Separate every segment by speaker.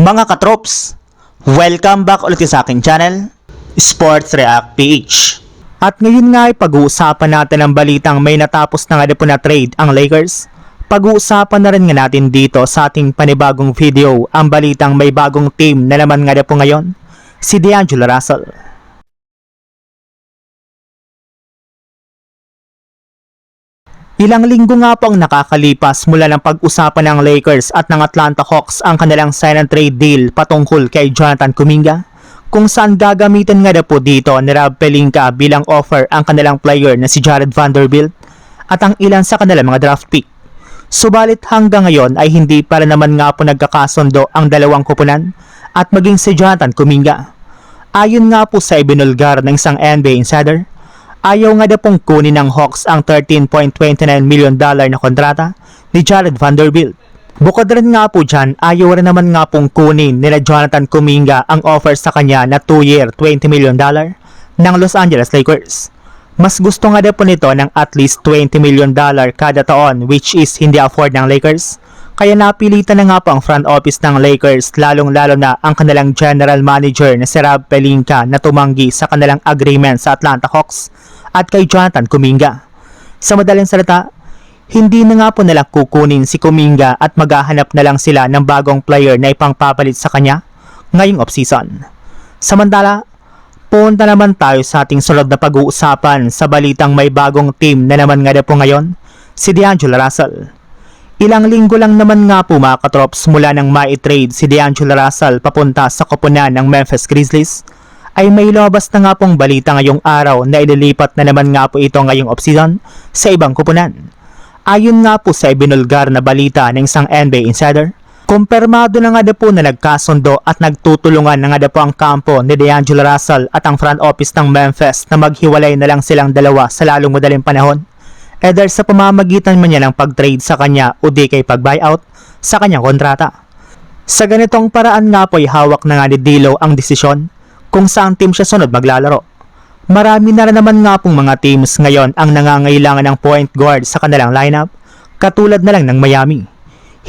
Speaker 1: Mga katrops, welcome back ulit sa aking channel, Sports React PH. At ngayon nga ay pag-uusapan natin ang balitang may natapos na nga po na trade ang Lakers. Pag-uusapan na rin nga natin dito sa ating panibagong video ang balitang may bagong team na naman nga po ngayon, si D'Angelo Russell. Ilang linggo nga po ang nakakalipas mula ng pag-usapan ng Lakers at ng Atlanta Hawks ang kanilang sign and trade deal patungkol kay Jonathan Kuminga, kung saan gagamitin nga po dito ni Rob Pelinka bilang offer ang kanilang player na si Jared Vanderbilt at ang ilan sa kanilang mga draft pick. Subalit hanggang ngayon ay hindi pa rin naman nga po nagkakasundo ang dalawang kupunan at maging si Jonathan Kuminga. Ayon nga po sa ibinulgar ng isang NBA insider, ayaw nga pong kunin ng Hawks ang $13.29 million na kontrata ni Jared Vanderbilt. Bukod rin nga po dyan, ayaw rin naman nga pong kunin nila Jonathan Kuminga ang offer sa kanya na 2-year $20 million ng Los Angeles Lakers. Mas gusto nga po nito ng at least $20 million kada taon, which is hindi afford ng Lakers. Kaya napilitan na nga po ang front office ng Lakers, lalong-lalo na ang kanilang general manager na si Rob Pelinka na tumanggi sa kanilang agreement sa Atlanta Hawks at kay Jonathan Kuminga. Sa madaling salita, hindi na nga po nila kukunin si Kuminga at maghahanap na lang sila ng bagong player na ipangpapalit sa kanya ngayong offseason. Samantala, punta naman tayo sa ating sunod na pag-uusapan sa balitang may bagong team na naman nga po ngayon, si D'Angelo Russell. Ilang linggo lang naman nga po mga katrops mula nang mai-trade si D'Angelo Russell papunta sa koponan ng Memphis Grizzlies, ay may lumabas na nga pong balita ngayong araw na ililipat na naman nga po ito ngayong offseason sa ibang koponan. Ayon nga po sa ibinulgar na balita ng isang NBA insider, kumpirmado na nga po na nagkasundo at nagtutulungan na nga po ang kampo ni D'Angelo Russell at ang front office ng Memphis na maghiwalay na lang silang dalawa sa lalong madaling panahon, either sa pamamagitan man niya ng pag-trade sa kanya o di kay pag-buyout sa kanyang kontrata. Sa ganitong paraan nga po ay hawak na nga ni D'Lo ang desisyon kung saan team siya sunod maglalaro. Marami na rin naman nga pong mga teams ngayon ang nangangailangan ng point guard sa kanilang lineup, katulad na lang ng Miami.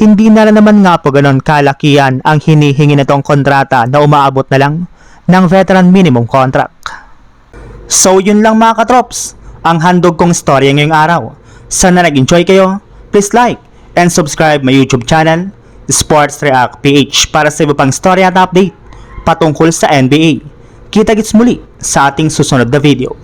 Speaker 1: Hindi na rin naman nga po ganon kalakihan ang hinihingi nitong kontrata na umaabot na lang ng veteran minimum contract. So yun lang mga katrops, ang handog kong storya ngayong araw. Sana nag-enjoy kayo, please like and subscribe my YouTube channel, Sports React PH, para sa iba pang storya at update patungkol sa NBA. Kita-kits muli sa ating susunod na video.